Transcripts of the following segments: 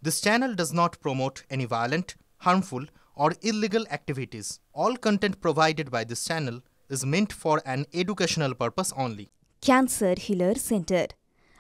This channel does not promote any violent, harmful, or illegal activities. All content provided by this channel is meant for an educational purpose only. Cancer Healer Center,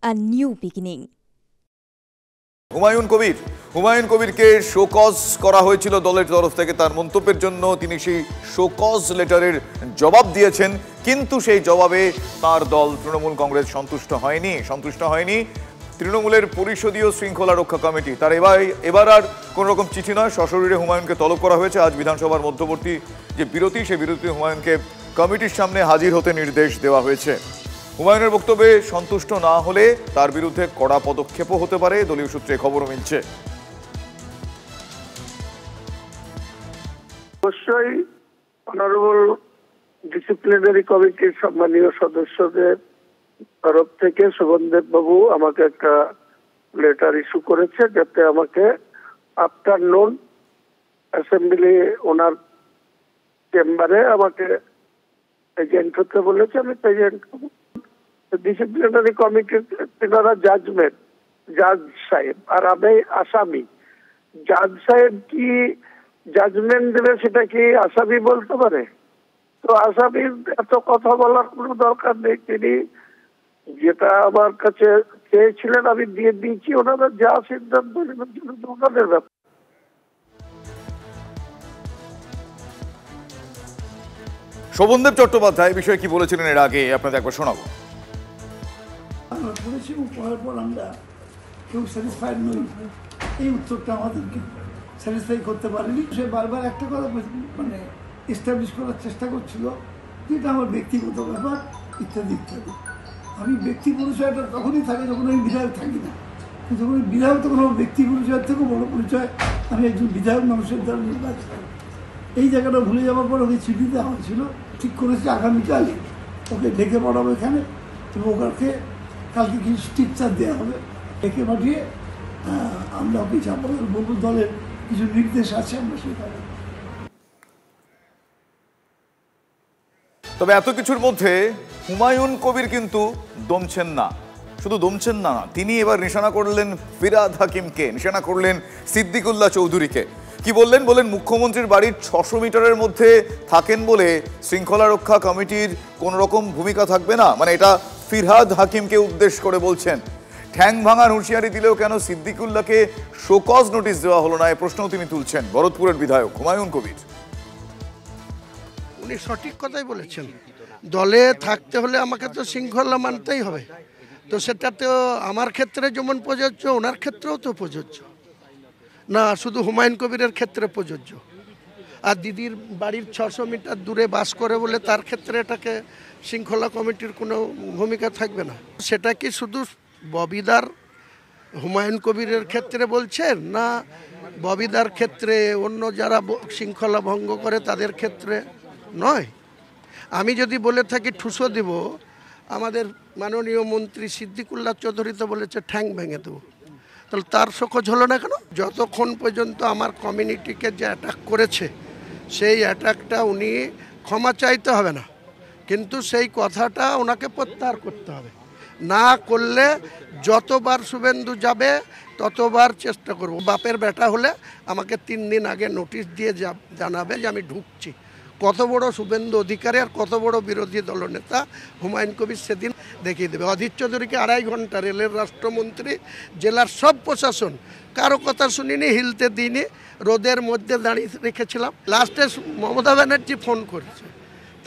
a new beginning. Humayun কবিরকে show cause করা হয়েছিল দলের তরফ থেকে। তার মন্তব্যের জন্য তিনি সেই শোকজ লেটারের জবাব দিয়েছেন, কিন্তু সেই জবাবে তার দল তৃণমূল কংগ্রেস সন্তুষ্ট হয়নি। তৃণমূলের পরিষদীয় শৃঙ্খলা রক্ষা কমিটি তার এবার আর কোনো রকম চিঠি নয়, সশরীরে হুমায়ুনকে তলব করা হয়েছে। আজ বিধানসভার মধ্যবর্তী যে বিরতি, সেই বিরতি হুমায়ুনকে কমিটির সামনে হাজির হতে নির্দেশ দেওয়া হয়েছে। হুমায়ুনের বক্তব্যে সন্তুষ্ট না হলে তার বিরুদ্ধে কড়া পদক্ষেপও হতে পারে, দলীয় সূত্রে খবরও মিলছে। অবশ্যই অনারেবল ডিসিপ্লিনারি কমিটির সম্মানীয় সদস্যদের তরফ থেকে শোভনদেব বাবু আমাকে একটা লেটার ইস্যু করেছে, যাতে আমাকে আফটারনুন অ্যাসেম্বলি ওনার চেম্বারে আমাকে প্রেজেন্ট হতে বলেছে। আমি প্রেজেন্ট হবো। ডিসিপ্লিনারি কমিটির তেনারা জাজমেন্ট, জাজ সাহেব আর আমি আসামি। জাজ সাহেব কি জাজমেন্ট দেবে সেটা কি আসামি বলতে পারে? তো আসামির এত কথা বলার কোনো দরকার নেই। তিনি যেটা আমার কাছে চেয়েছিলেন আমি দিয়ে দিয়েছি। ওনারা যা সিদ্ধান্ত নেবেন ওনাদের ব্যাপার। শোভনদেব চট্টোপাধ্যায় বিষয়ে কি বলেছিলেন এর আগে আপনাদের একবার শোনাবো। আমরা পড়েছি এবং পড়ার পর আমরা কেউ স্যাটিসফাইড নই। এই উত্তরটা আমাদেরকে স্যাটিসফাই করতে পারেনি। সে বারবার একটা কথা মানে এস্টাবলিশ করার চেষ্টা করছিল, যেটা আমার ব্যক্তিগত ব্যাপার ইত্যাদি ইত্যাদি। আমি ব্যক্তি পরিচয়টা তখনই থাকে যখন আমি বিধায়ক থাকি না। যখন বিধায়ক তখন আমার ব্যক্তি পরিচয়ের থেকেও বড় পরিচয় আমি একজন বিধায়ক মানুষের দ্বারা নির্বাচিত। এই জায়গাটা ভুলে যাওয়ার পর ওকে চিঠি দেওয়া হয়েছিল। ঠিক করেছে আগামীকাল ওকে ডেকে পড়াবো এখানে, এবং ওকে কালকে কিছু স্ট্রিকচার দেওয়া হবে। ডেকে পাঠিয়ে আমরা ওকে চাপাবো, বলবো দলের কিছু নির্দেশ আছে আমরা সেখানে। তবে এত কিছুর মধ্যে হুমায়ুন কবির কিন্তু দমছেন না। শুধু দমছেন না, তিনি এবার নিশানা করলেন ফিরহাদ হাকিমকে, নিশানা করলেন সিদ্দিকুল্লাহ চৌধুরীকে। কি বললেন? মুখ্যমন্ত্রীর বাড়ির 600 মিটারের মধ্যে থাকেন বলে শৃঙ্খলা রক্ষা কমিটির কোন রকম ভূমিকা থাকবে না, মানে এটা ফিরহাদ হাকিমকে উদ্দেশ্য করে বলছেন। ঠ্যাং ভাঙার হুঁশিয়ারি দিলেও কেন সিদ্দিকুল্লাহকে শোকজ নোটিশ দেওয়া হলো না, এ প্রশ্নও তিনি তুলছেন। ভরতপুরের বিধায়ক হুমায়ুন কবির উনি সঠিক কথাই বলেছেন। দলে থাকতে হলে আমাকে তো শৃঙ্খলা মানতেই হবে। তো সেটা তো আমার ক্ষেত্রে যেমন প্রযোজ্য, ওনার ক্ষেত্রেও তো প্রযোজ্য না, শুধু হুমায়ুন কবিরের ক্ষেত্রে প্রযোজ্য। আর দিদির বাড়ির 600 মিটার দূরে বাস করে বলে তার ক্ষেত্রে এটাকে শৃঙ্খলা কমিটির কোনো ভূমিকা থাকবে না। সেটা কি শুধু ববিদার হুমায়ুন কবিরের ক্ষেত্রে বলছেন, না ববিদার ক্ষেত্রে অন্য যারা শৃঙ্খলা ভঙ্গ করে তাদের ক্ষেত্রে নয়? আমি যদি বলে থাকি ঠুসো দিব, আমাদের মাননীয় মন্ত্রী সিদ্দিকুল্লাহ চৌধুরী তো বলেছে ঠ্যাং ভেঙে দেবো, তাহলে তার শোকজ হলো না কেন? যতক্ষণ পর্যন্ত আমার কমিউনিটিকে যে অ্যাটাক করেছে সেই অ্যাটাকটা উনি ক্ষমা চাইতে হবে না, কিন্তু সেই কথাটা ওনাকে প্রত্যাহার করতে হবে। না করলে যতবার শুভেন্দু যাবে ততবার চেষ্টা করব। বাপের বেটা হলে আমাকে 3 দিন আগে নোটিশ দিয়ে জানাবে যে আমি ঢুকছি। কত বড় শুভেন্দু অধিকারী আর কত বড় বিরোধী দলনেতা হুমায়ুন কবির সেদিন দেখিয়ে দেবে। অধীর চৌধুরীকে 2.5 ঘন্টা রেলের রাষ্ট্রমন্ত্রী, জেলার সব প্রশাসন কারো কথা শুনিনি, হিলতে দিইনি, রোদের মধ্যে দাঁড়িয়ে রেখেছিলাম। লাস্টে মমতা ব্যানার্জি ফোন করেছে,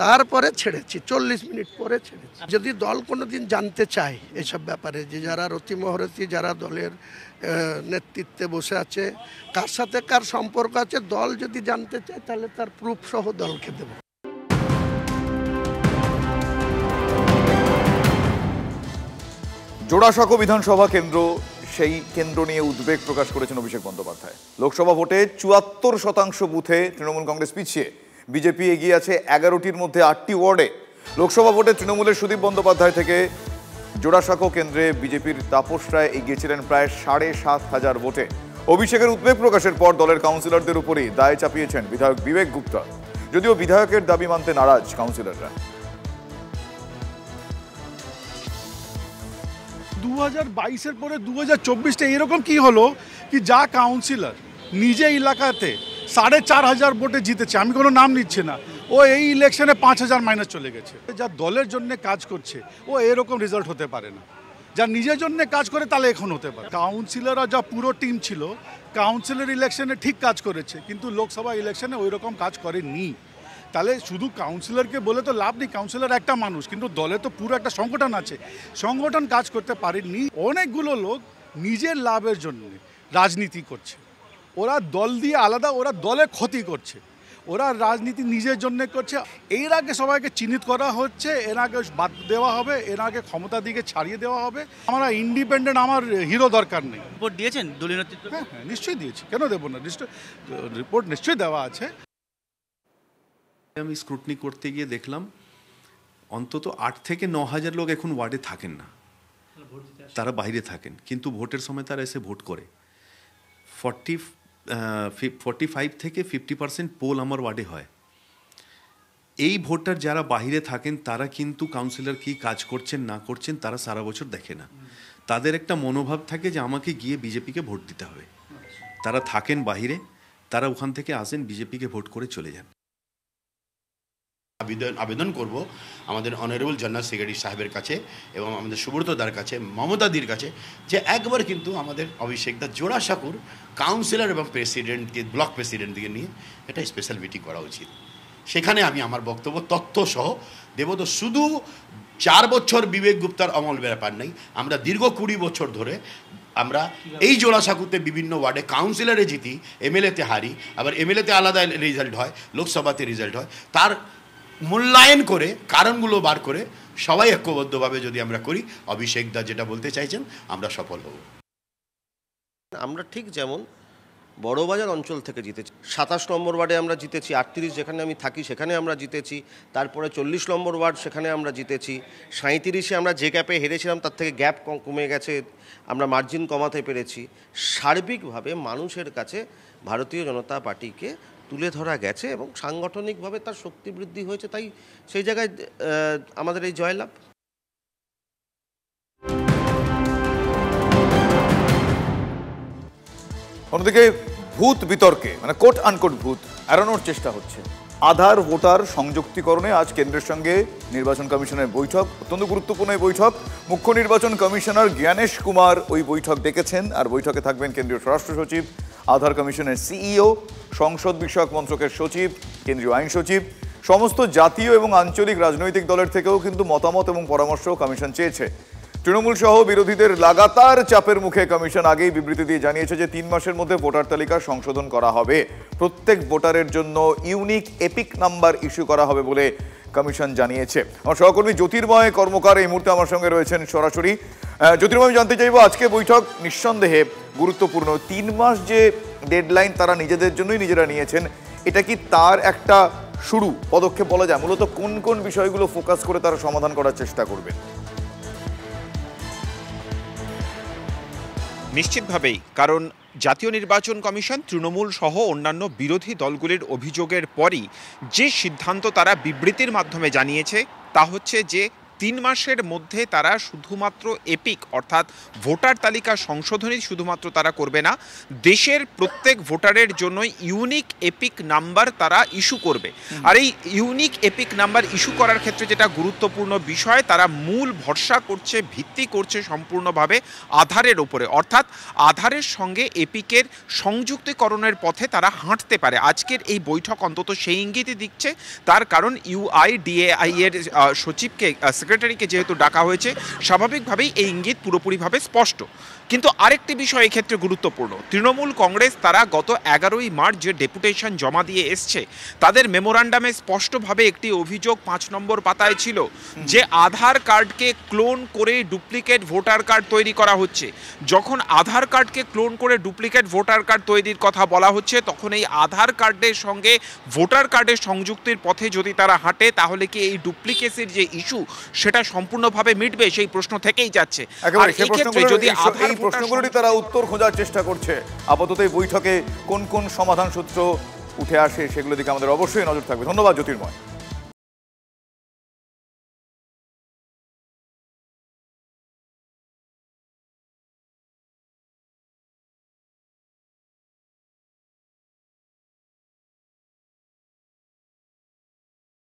তারপরে ছেড়েছি, 40 মিনিট পরে ছেড়েছি। যদি দল কোনো দিন জানতে চায় এসব ব্যাপারে, যে যারা রতিমহরতি, যারা দলের নেতৃত্বে বসে আছে, কার সাথে কার সম্পর্ক আছে, দল যদি জানতে চায় তাহলে তার প্রুফ সহ দলকে দেব। জোড়াসাঁকো বিধানসভা কেন্দ্র, সেই কেন্দ্র নিয়ে উদ্বেগ প্রকাশ করেছেন অভিষেক বন্দ্যোপাধ্যায়। লোকসভা ভোটে 74% বুথে তৃণমূল কংগ্রেস পিছিয়ে, বিজেপি এগিয়ে আছে 11টির মধ্যে 8টি ওয়ার্ডে। লোকসভা ভোটে তৃণমূলের সুদীপ বন্দ্যোপাধ্যায় থেকে জোড়াসাঁকো কেন্দ্রে বিজেপির তাপস রায় এগিয়েছিলেন প্রায় 7,500 ভোটে। অভিষেকের উদ্বেগ প্রকাশের পর দলের কাউন্সিলরদের উপরই দায় চাপিয়েছেন বিধায়ক বিবেক গুপ্তা, যদিও বিধায়কের দাবি মানতে নারাজ কাউন্সিলররা। 2022-এর পরে 2024-টা এরকম কি হলো কি যা কাউন্সিলর নিজে এলাকাতে 4,500 ভোটে জিতেছে, আমি কোনো নাম নিচ্ছি না, ও এই ইলেকশনে 5,000 মাইনাস চলে গেছে। যা দলের জন্য কাজ করছে ও এরকম রেজাল্ট হতে পারে না, যা নিজের জন্য কাজ করে তাহলে এখন হতে পারে। কাউন্সিলররা যা পুরো টিম ছিল কাউন্সিলর ইলেকশনে ঠিক কাজ করেছে, কিন্তু লোকসভা ইলেকশনে ওই রকম কাজ করেনি। তাহলে শুধু কাউন্সিলরকে বলে তো লাভ নেই, কাউন্সিলর একটা মানুষ, কিন্তু দলে তো পুরো একটা সংগঠন আছে, সংগঠন কাজ করতে পারেনি। অনেকগুলো লোক নিজের লাভের জন্য রাজনীতি করছে, ওরা দল দিয়ে আলাদা, ওরা দলে ক্ষতি করছে, ওরা রাজনীতি নিজের জন্য করছে। এর আগে সবাইকে চিহ্নিত করা হচ্ছে, এর আগে বাদ দেওয়া হবে, এর আগে ক্ষমতা দিকে ছাড়িয়ে দেওয়া হবে। আমরা ইন্ডিপেন্ডেন্ট, আমার হিরো দরকার নেই। রিপোর্ট দিয়েছেন দলীয় নেতৃত্ব? হ্যাঁ হ্যাঁ নিশ্চয়ই দিয়েছি, কেন দেবো না, রিপোর্ট নিশ্চয়ই দেওয়া আছে। আমি স্ক্রুটনি করতে গিয়ে দেখলাম অন্তত 8 থেকে 9 হাজার লোক এখন ওয়ার্ডে থাকেন না, তারা বাইরে থাকেন, কিন্তু ভোটের সময় তারা এসে ভোট করে। 45 থেকে 50% পোল আমার ওয়ার্ডে হয়। এই ভোটার যারা বাইরে থাকেন তারা কিন্তু কাউন্সিলর কি কাজ করছেন না করছেন তারা সারা বছর দেখে না, তাদের একটা মনোভাব থাকে যে আমাকে গিয়ে বিজেপিকে ভোট দিতে হবে। তারা থাকেন বাইরে, তারা ওখান থেকে আসেন, বিজেপিকে ভোট করে চলে যান। আবেদন করব আমাদের অনারেবল জেনারেল সেক্রেটারি সাহেবের কাছে এবং আমাদের সুব্রতদার কাছে, মমতাদির কাছে, যে একবার কিন্তু আমাদের অভিষেকদা জোড়াসাঁকোর কাউন্সিলর এবং প্রেসিডেন্টকে, ব্লক প্রেসিডেন্টকে নিয়ে একটা স্পেশাল মিটিং করা উচিত। সেখানে আমি আমার বক্তব্য তথ্যসহ দেব। তো শুধু 4 বছর বিবেক গুপ্তার অমল ব্যাপার নেই, আমরা দীর্ঘ 20 বছর ধরে আমরা এই জোড়াসাঁকোতে বিভিন্ন ওয়ার্ডে কাউন্সিলরে জিতি, এমএলএতে হারি, আবার এমএলএতে আলাদা রেজাল্ট হয়, লোকসভাতে রেজাল্ট হয়। তার মূল্যায়ন করে কারণগুলো বার করে সবাই ঐক্যবদ্ধভাবে যদি আমরা করি, অভিষেকদা যেটা বলতে চাইছেন, আমরা সফল হব। আমরা ঠিক যেমন বড়বাজার অঞ্চল থেকে জিতেছি, 27 নম্বর ওয়ার্ডে আমরা জিতেছি, 38 যেখানে আমি থাকি সেখানে আমরা জিতেছি, তারপরে 40 নম্বর ওয়ার্ড সেখানে আমরা জিতেছি, 37-এ আমরা যে গ্যাপে হেরেছিলাম তার থেকে গ্যাপ কমে গেছে, আমরা মার্জিন কমাতে পেরেছি। সার্বিকভাবে মানুষের কাছে ভারতীয় জনতা পার্টিকে তুলে ধরা গেছে এবং সাংগঠনিকভাবে তার শক্তি বৃদ্ধি হয়েছে, তাই সেই জায়গায় আমাদের এই জয়লাভ। অন্যদিকে ভূত বিতর্কে, মানে কোট আনকোট ভূত এড়ানোর চেষ্টা হচ্ছে। আধার ভোটার সংযুক্তিকরণে আজ কেন্দ্রের সঙ্গে নির্বাচন কমিশনের বৈঠক, অত্যন্ত গুরুত্বপূর্ণ এই বৈঠক। মুখ্য নির্বাচন কমিশনার জ্ঞানেশ কুমার ওই বৈঠক ডেকেছেন, আর বৈঠকে থাকবেন কেন্দ্রীয় স্বরাষ্ট্র সচিব, আধার কমিশনের সিইও, সংসদ বিষয়ক মন্ত্রকের সচিব, কেন্দ্রীয় আইন সচিব। সমস্ত জাতীয় এবং আঞ্চলিক রাজনৈতিক দলের থেকেও কিন্তু মতামত এবং পরামর্শ কমিশন চেয়েছে। তৃণমূল সহ বিরোধীদের লাগাতার চাপের মুখে কমিশন আগেই বিবৃতি দিয়ে জানিয়েছে যে 3 মাসের মধ্যে ভোটার তালিকা সংশোধন করা হবে, প্রত্যেক ভোটারের জন্য ইউনিক এপিক নাম্বার ইস্যু করা হবে বলে কমিশন জানিয়েছে। আমার সহকর্মী জ্যোতির্ময় কর্মকার এই মুহূর্তে আমার সঙ্গে রয়েছেন সরাসরি। জ্যোতির্ময়, জানতে চাইবো, আজকে বৈঠক নিঃসন্দেহে গুরুত্বপূর্ণ। 3 মাস যে ডেডলাইন তারা নিজেদের জন্যই নিজেরা নিয়েছেন, এটা কি তার একটা শুরু পদক্ষেপ বলা যায়? মূলত কোন কোন বিষয়গুলো ফোকাস করে তারা সমাধান করার চেষ্টা করবে? নিশ্চিতভাবেই, কারণ জাতীয় নির্বাচন কমিশন তৃণমূল সহ অন্যান্য বিরোধী দলগুলির অভিযোগের পরই যে সিদ্ধান্ত তারা বিবৃতির মাধ্যমে জানিয়েছে তা হচ্ছে যে 3 মাসের মধ্যে তারা শুধুমাত্র এপিক অর্থাৎ ভোটার তালিকা সংশোধনী শুধুমাত্র তারা করবে না, দেশের প্রত্যেক ভোটারের জন্য ইউনিক এপিক নাম্বার তারা ইস্যু করবে। আর এই ইউনিক এপিক নাম্বার ইস্যু করার ক্ষেত্রে যেটা গুরুত্বপূর্ণ বিষয়, তারা মূল ভরসা করছে, ভিত্তি করছে সম্পূর্ণভাবে আধারের ওপরে, অর্থাৎ আধারের সঙ্গে এপিকের সংযুক্তিকরণের পথে তারা হাঁটতে পারে। আজকের এই বৈঠক অন্তত সেই ইঙ্গিতই দিচ্ছে, তার কারণ ইউআইডিএআই এর সচিবকে, সেক্রেটারিকে যেহেতু ডাকা হয়েছে, স্বাভাবিকভাবেই এই ইঙ্গিত পুরোপুরিভাবে স্পষ্ট। কিন্তু আরেকটি বিষয় এক্ষেত্রে গুরুত্বপূর্ণ, তৃণমূল কংগ্রেস তারা গত 11ই মার্চ যে ডেপুটেশন জমা দিয়ে এসছে, তাদের মেমোরান্ডামে স্পষ্টভাবে একটি অভিযোগ 5 নম্বর পাতায় ছিল যে আধার কার্ডকে ক্লোন করে ডুপ্লিকেট ভোটার কার্ড তৈরি করা হচ্ছে। যখন আধার কার্ডকে ক্লোন করে ডুপ্লিকেট ভোটার কার্ড তৈরির কথা বলা হচ্ছে, তখন এই আধার কার্ডের সঙ্গে ভোটার কার্ডের সংযুক্তির পথে যদি তারা হাঁটে, তাহলে কি এই ডুপ্লিকেসির যে ইস্যু সেটা সম্পূর্ণভাবে মিটবে? সেই প্রশ্ন থেকেই যাচ্ছে। আর এই ক্ষেত্রে যদি আধার প্রশ্নগুলোরই তারা উত্তর খোঁজার চেষ্টা করছে। আপাতত এই বৈঠকে কোন কোন সমাধান সূত্র উঠে আসে সেগুলো দিকে আমাদের অবশ্যই নজর থাকবে। ধন্যবাদ জ্যোতির্ময়।